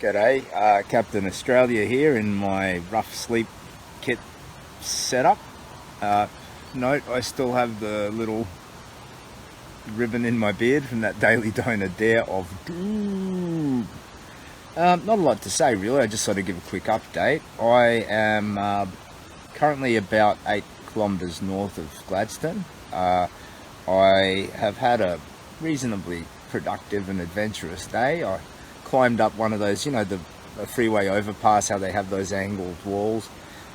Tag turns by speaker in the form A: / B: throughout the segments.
A: G'day, Captain Australia here in my rough sleep kit setup. Note, I still have the little ribbon in my beard from that daily donor dare of doom. Not a lot to say really, I just sort of give a quick update. I am currently about 8 kilometres north of Gladstone. I have had a reasonably productive and adventurous day. I climbed up one of those, the freeway overpass, how they have those angled walls.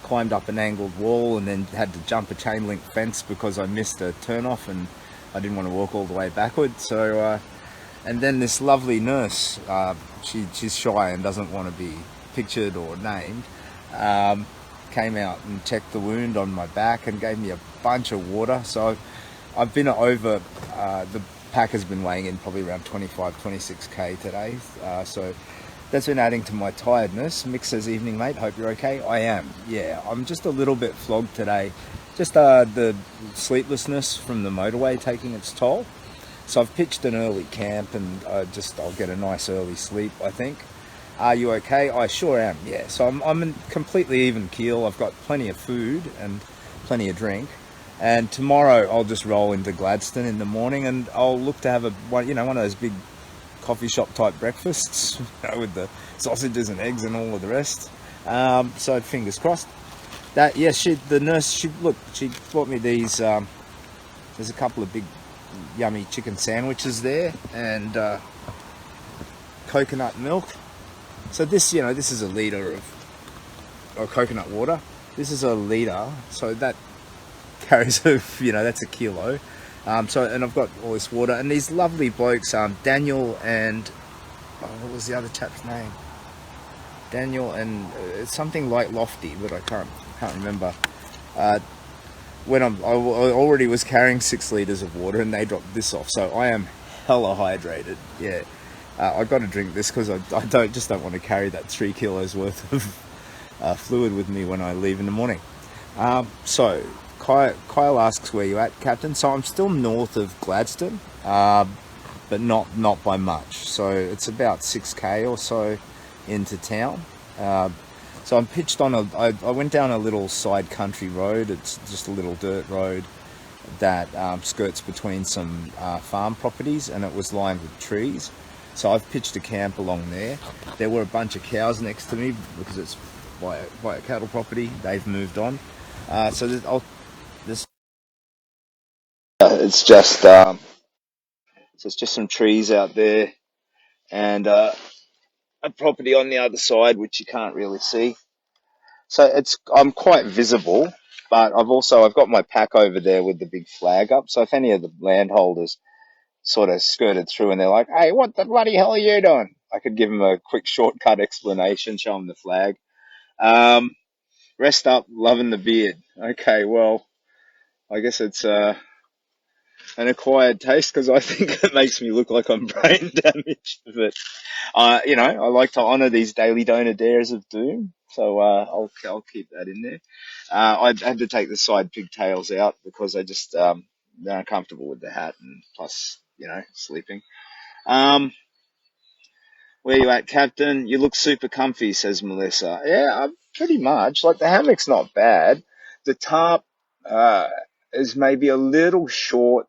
A: Climbed up an angled wall and then had to jump a chain link fence because I missed a turn off and I didn't want to walk all the way backward. So, and then this lovely nurse, she's shy and doesn't want to be pictured or named, came out and checked the wound on my back and gave me a bunch of water. So I've been over, the pack has been weighing in probably around 26k today, so that's been adding to my tiredness. Mick says, evening mate, hope you're okay. I am, yeah, I'm just a little bit flogged today, just the sleeplessness from the motorway taking its toll. So I've pitched an early camp and I'll get a nice early sleep, I think. Are you okay? I sure am, yeah. So I'm in completely even keel. I've got plenty of food and plenty of drink. And tomorrow I'll just roll into Gladstone in the morning and I'll look to have one of those big coffee shop type breakfasts, with the sausages and eggs and all of the rest. So fingers crossed. That, yes, the nurse, she bought me these, there's a couple of big yummy chicken sandwiches there and coconut milk. So this, this is a litre of coconut water. This is a litre, so that carries that's a kilo. And I've got all this water and these lovely blokes, Daniel and what was the other chap's name? Daniel and it's something like Lofty, but I can't remember. When I already was carrying 6 litres of water and they dropped this off, so I am hella hydrated. Yeah, I got to drink this because I don't want to carry that 3 kilos worth of fluid with me when I leave in the morning. So Kyle asks where you at, Captain. So I'm still north of Gladstone, but not by much. So it's about 6k or so into town. So I'm pitched on I went down a little side country road. It's just a little dirt road that skirts between some farm properties, and it was lined with trees. So I've pitched a camp along there. There were a bunch of cows next to me because it's by a cattle property. They've moved on. So it's just some trees out there and a property on the other side which you can't really see. So I'm quite visible, but I've got my pack over there with the big flag up. So if any of the landholders sort of skirted through and they're like, "Hey, what the bloody hell are you doing?" I could give them a quick shortcut explanation, show them the flag. Rest up, loving the beard. Okay, well, I guess it's an acquired taste because I think it makes me look like I'm brain damaged. But I like to honour these daily donor dares of doom, so I'll keep that in there. I had to take the side pigtails out because I just they're uncomfortable with the hat and plus sleeping. Where you at, Captain? You look super comfy, says Melissa. Yeah, I'm pretty much. Like the hammock's not bad. The tarp is maybe a little short.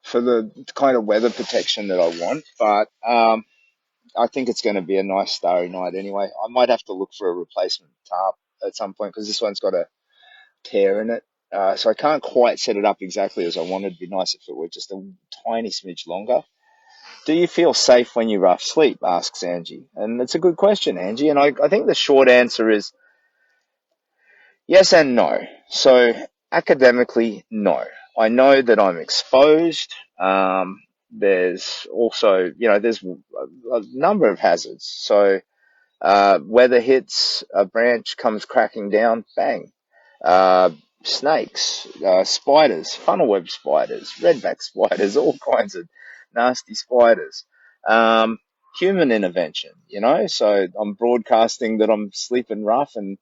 A: For the kind of weather protection that I want, but I think it's going to be a nice starry night anyway. I might have to look for a replacement tarp at some point because this one's got a tear in it. So I can't quite set it up exactly as I wanted. It'd be nice if it were just a tiny smidge longer. Do you feel safe when you rough sleep? Asks Angie. And it's a good question, Angie. And I think the short answer is yes and no. So academically, no. I know that I'm exposed. There's also, there's a number of hazards. So weather hits, a branch comes cracking down, bang. Snakes, spiders, funnel web spiders, redback spiders, all kinds of nasty spiders. Human intervention, so I'm broadcasting that I'm sleeping rough and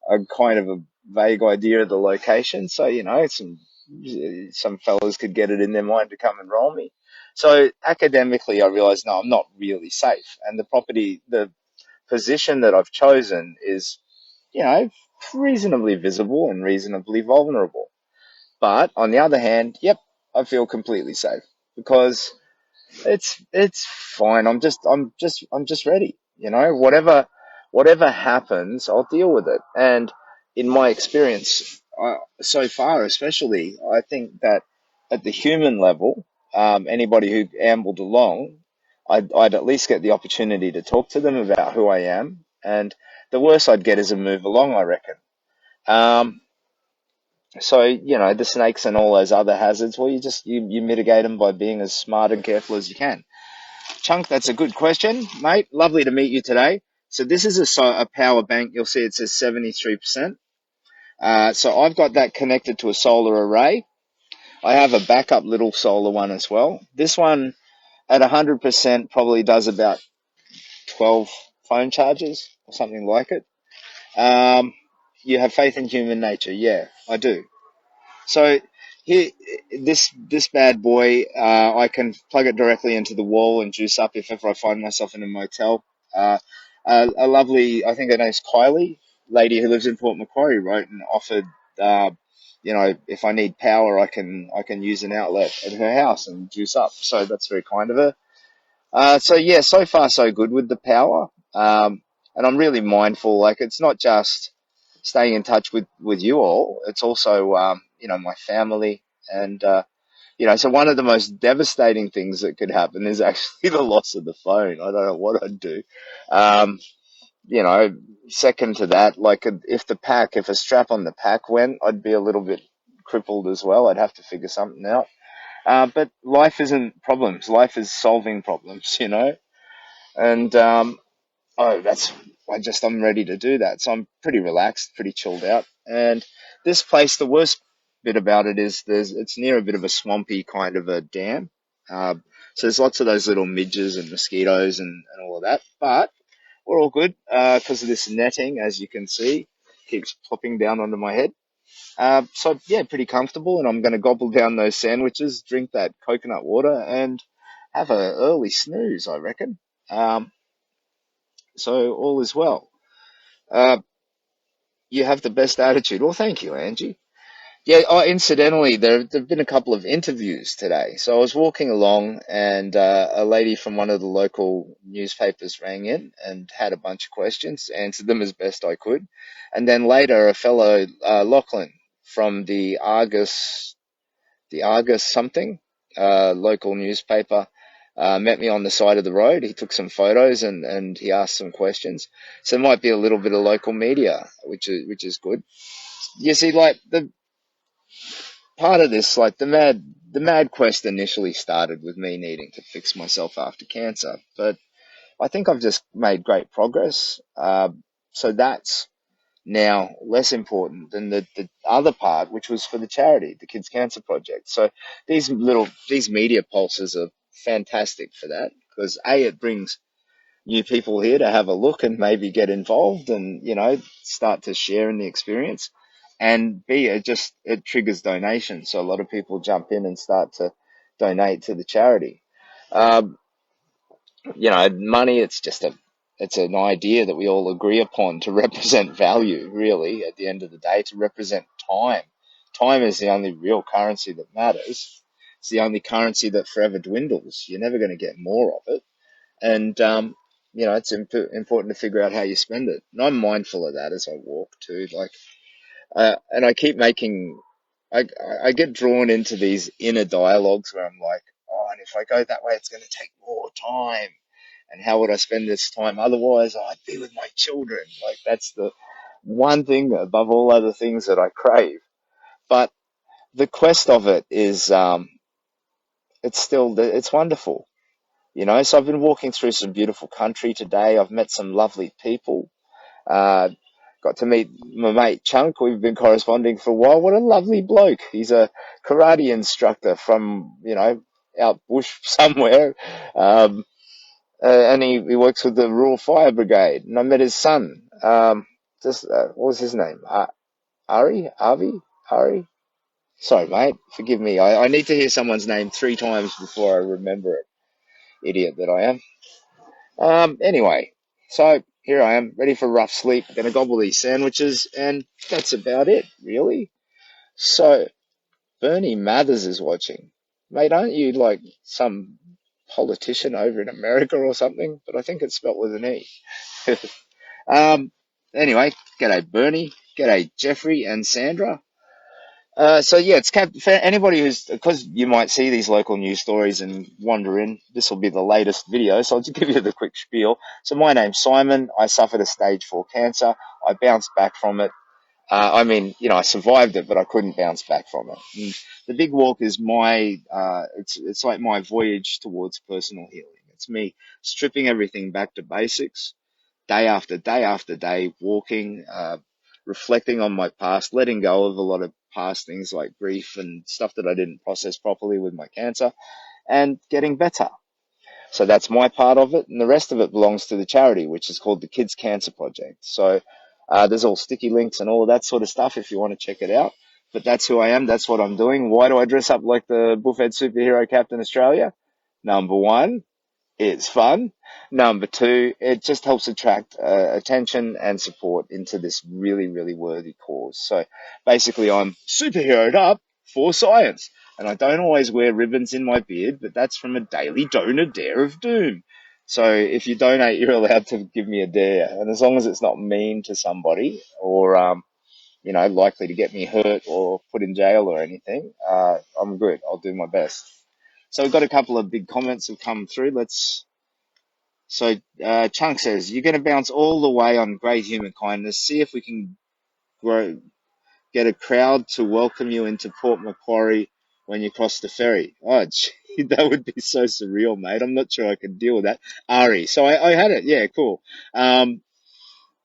A: a kind of a vague idea of the location. So, some fellas could get it in their mind to come and roll me. So academically, I realized, no, I'm not really safe. And the position that I've chosen is, reasonably visible and reasonably vulnerable. But on the other hand, yep, I feel completely safe because it's fine. I'm just ready. Whatever happens, I'll deal with it. And in my experience, so far, especially, I think that at the human level, anybody who ambled along, I'd at least get the opportunity to talk to them about who I am. And the worst I'd get is a move along, I reckon. Um, so, the snakes and all those other hazards, well, you mitigate them by being as smart and careful as you can. Chunk, that's a good question, mate. Lovely to meet you today. So this is a power bank. You'll see it says 73%. So I've got that connected to a solar array. I have a backup little solar one as well. This one at 100% probably does about 12 phone charges or something like it. Um, you have faith in human nature. Yeah, I do. So here, this bad boy, I can plug it directly into the wall and juice up if ever I find myself in a motel. Uh, a lovely, I think her name's Kylie, lady who lives in Port Macquarie, wrote and offered, if I need power, I can use an outlet at her house and juice up. So that's very kind of her. So yeah, so far so good with the power. And I'm really mindful. Like it's not just staying in touch with you all. It's also my family and so one of the most devastating things that could happen is actually the loss of the phone. I don't know what I'd do. Um, you know, Second to that, like if a strap on the pack went, I'd be a little bit crippled as well. I'd have to figure something out. But life isn't problems. Life is solving problems, and oh, I'm ready to do that. So I'm pretty relaxed, pretty chilled out. And this place, the worst bit about it is it's near a bit of a swampy kind of a dam. Uh, so there's lots of those little midges and mosquitoes and all of that. But we're all good because of this netting, as you can see, keeps plopping down onto my head. So yeah, pretty comfortable. And I'm going to gobble down those sandwiches, drink that coconut water, and have a early snooze, I reckon. Um, so all is well. Uh, you have the best attitude. Well, thank you, Angie. Yeah, incidentally, there've been a couple of interviews today. So I was walking along, and a lady from one of the local newspapers rang in and had a bunch of questions, answered them as best I could. And then later, a fellow, Lachlan, from the Argus something, local newspaper, met me on the side of the road. He took some photos and he asked some questions. So it might be a little bit of local media, which is good. You see, like the part of this, like the mad quest initially started with me needing to fix myself after cancer, but I think I've just made great progress. So that's now less important than the other part, which was for the charity, the Kids Cancer Project. So these media pulses are fantastic for that because it brings new people here to have a look and maybe get involved and start to share in the experience, and B, it triggers donations, so a lot of people jump in and start to donate to the charity. Um, Money, it's an idea that we all agree upon to represent value, really, at the end of the day, to represent time. Time is the only real currency that matters. It's the only currency that forever dwindles. You're never going to get more of it. And, it's important to figure out how you spend it. And I'm mindful of that as I walk too. Like, and I keep making, I get drawn into these inner dialogues where I'm like, oh, and if I go that way, it's going to take more time. And how would I spend this time otherwise? Oh, I'd be with my children. Like, that's the one thing above all other things that I crave. But the quest of it is, it's wonderful. So I've been walking through some beautiful country today. I've met some lovely people. Uh, got to meet my mate Chunk. We've been corresponding for a while. What a lovely bloke. He's a karate instructor from, out bush somewhere. And he works with the Rural Fire Brigade. And I met his son. What was his name? Ari? Avi? Ari? Sorry, mate. Forgive me. I need to hear someone's name 3 times before I remember it. Idiot that I am. Anyway, so here I am, ready for a rough sleep. Gonna gobble these sandwiches, and that's about it, really. So, Bernie Mathers is watching. Mate, aren't you like some politician over in America or something? But I think it's spelt with an E. um, anyway, g'day Bernie, g'day Jeffrey and Sandra. So yeah, for anybody who's, because you might see these local news stories and wander in, this will be the latest video, so I'll just give you the quick spiel. So my name's Simon. I suffered a stage 4 cancer. I bounced back from it. I survived it, but I couldn't bounce back from it. And the big walk is it's like my voyage towards personal healing. It's me stripping everything back to basics, day after day after day, walking, reflecting on my past, letting go of a lot of past things like grief and stuff that I didn't process properly with my cancer, and getting better. So that's my part of it, and the rest of it belongs to the charity, which is called the Kids Cancer Project. So there's all sticky links and all of that sort of stuff if you want to check it out. But that's who I am. That's what I'm doing. Why do I dress up like the Buffhead superhero Captain Australia? Number one, it's fun. Number two, it just helps attract attention and support into this really, really worthy cause. So basically, I'm superheroed up for science. And I don't always wear ribbons in my beard, but that's from a daily donor dare of doom. So if you donate, you're allowed to give me a dare. And as long as it's not mean to somebody or, likely to get me hurt or put in jail or anything, I'm good. I'll do my best. So we've got a couple of big comments have come through. Chunk says, you're going to bounce all the way on great human kindness. See if we can get a crowd to welcome you into Port Macquarie when you cross the ferry. Oh, gee, that would be so surreal, mate. I'm not sure I could deal with that. Ari, so I had it. Yeah, cool.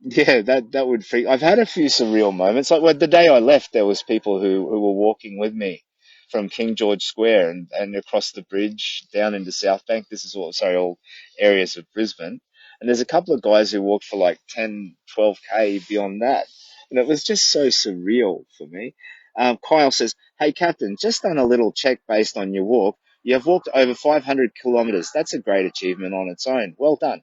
A: Yeah, that would freak. I've had a few surreal moments. Like the day I left, there was people who were walking with me from King George Square and across the bridge down into South Bank. This is all areas of Brisbane. And there's a couple of guys who walked for like 10, 12K beyond that. And it was just so surreal for me. Kyle says, hey, Captain, just done a little check based on your walk. You have walked over 500 kilometers. That's a great achievement on its own. Well done.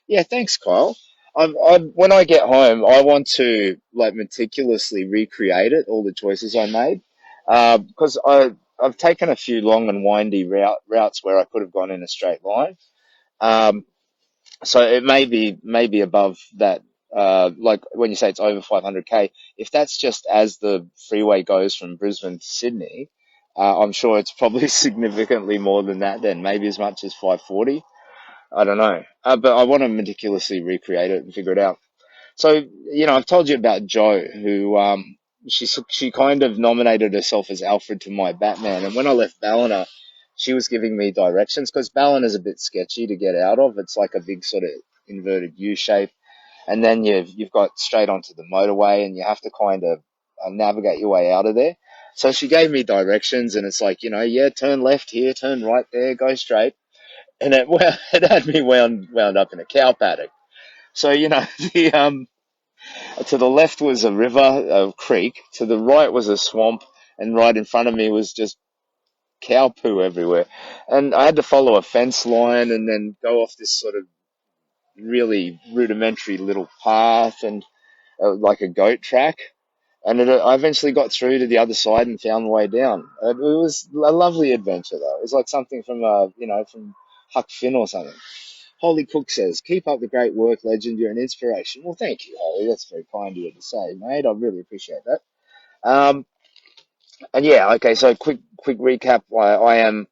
A: Yeah, thanks, Kyle. When I get home, I want to like meticulously recreate it, all the choices I made, because I've taken a few long and windy routes where I could have gone in a straight line. Um, so it may be above that. Like when you say it's over 500K, if that's just as the freeway goes from Brisbane to Sydney, I'm sure it's probably significantly more than that. Then maybe as much as 540. I don't know, but I want to meticulously recreate it and figure it out. So, I've told you about Jo, who she kind of nominated herself as Alfred to my Batman. And when I left Ballina, she was giving me directions because Ballina is a bit sketchy to get out of. It's like a big sort of inverted U shape, and then you've got straight onto the motorway, and you have to kind of navigate your way out of there. So she gave me directions, and it's like, yeah, turn left here, turn right there, go straight, and it had me wound up in a cow paddock. So the to the left was a river, a creek. To the right was a swamp, and right in front of me was just cow poo everywhere. And I had to follow a fence line and then go off this sort of really rudimentary little path and like a goat track. And I eventually got through to the other side and found the way down. It was a lovely adventure, though. It was like something from Huck Finn or something. Holly Cook says, keep up the great work, legend. You're an inspiration. Well, thank you, Holly. That's very kind of you to say, mate. I really appreciate that. Um, and yeah, okay, so quick recap. I am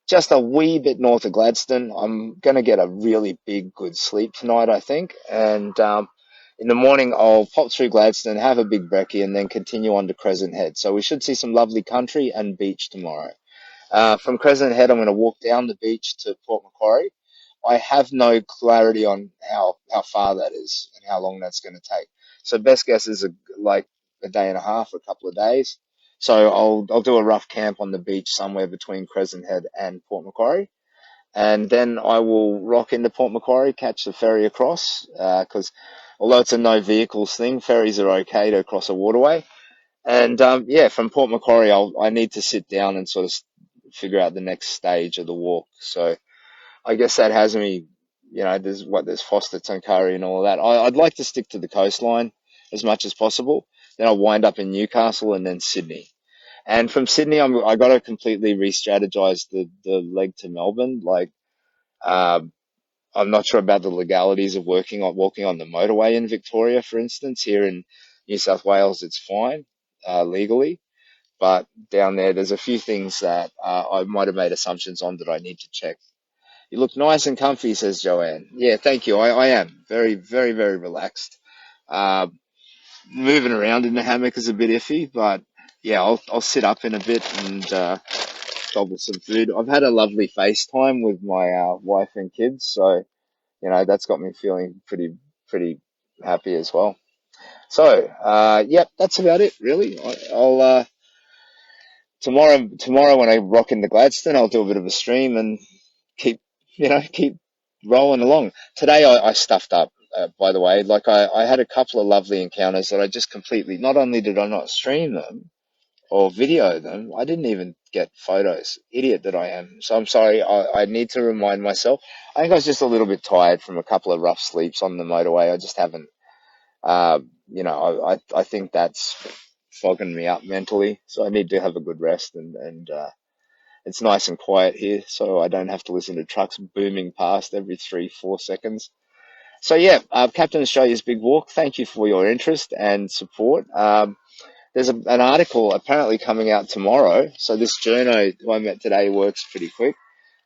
A: just a wee bit north of Gladstone. I'm going to get a really big, good sleep tonight, I think. And in the morning, I'll pop through Gladstone, have a big brekkie, and then continue on to Crescent Head. So we should see some lovely country and beach tomorrow. From Crescent Head, I'm going to walk down the beach to Port Macquarie. I have no clarity on how far that is and how long that's going to take. So best guess is like a day and a half or a couple of days. So I'll do a rough camp on the beach somewhere between Crescent Head and Port Macquarie, and then I will rock into Port Macquarie, catch the ferry across. Because although it's a no vehicles thing, ferries are okay to cross a waterway. And yeah, from Port Macquarie, I need to sit down and sort of figure out the next stage of the walk. So I guess that has me, there's Foster, Tuncurry and all of that. I'd like to stick to the coastline as much as possible. Then I'll wind up in Newcastle and then Sydney. And from Sydney, I got to completely re-strategize the leg to Melbourne. Like, um, I'm not sure about the legalities of walking on the motorway in Victoria, for instance. Here in New South Wales, it's fine, legally. But down there, there's a few things that I might have made assumptions on that I need to check. You look nice and comfy, says Joanne. Yeah, thank you. I am very, very, very relaxed. Uh, Moving around in the hammock is a bit iffy, but yeah, I'll sit up in a bit and gobble some food. I've had a lovely FaceTime with my wife and kids, so that's got me feeling pretty happy as well. So yep, that's about it really. I'll tomorrow when I rock into Gladstone, I'll do a bit of a stream and keep keep rolling along. Today I stuffed up, by the way. Like I had a couple of lovely encounters that I just completely. Not only did I not stream them or video them, I didn't even get photos. Idiot that I am. So I'm sorry. I need to remind myself. I think I was just a little bit tired from a couple of rough sleeps on the motorway. I just haven't. I think that's fogging me up mentally. So I need to have a good rest and it's nice and quiet here, so I don't have to listen to trucks booming past every 3, 4 seconds. So yeah, Captain Australia's Big Walk. Thank you for your interest and support. There's an article apparently coming out tomorrow. So this journo who I met today works pretty quick.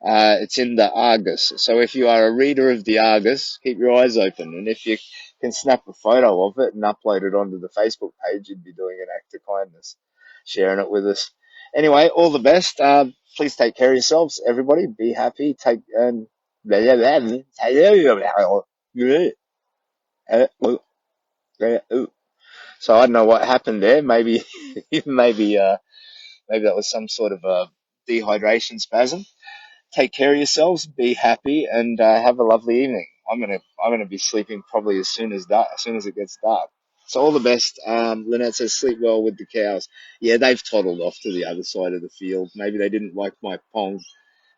A: It's in the Argus. So if you are a reader of the Argus, keep your eyes open. And if you can snap a photo of it and upload it onto the Facebook page, you'd be doing an act of kindness, sharing it with us. Anyway, all the best. Please take care of yourselves, everybody. Be happy. So I don't know what happened there. Maybe, maybe that was some sort of a dehydration spasm. Take care of yourselves, be happy, and have a lovely evening. I'm gonna be sleeping probably as soon as it gets dark. So all the best. Lynette says sleep well with the cows. Yeah, they've toddled off to the other side of the field. Maybe they didn't like my pong.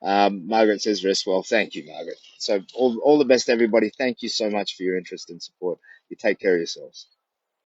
A: Margaret says rest well. Thank you, Margaret. So all the best, everybody. Thank you so much for your interest and support. You take care of yourselves.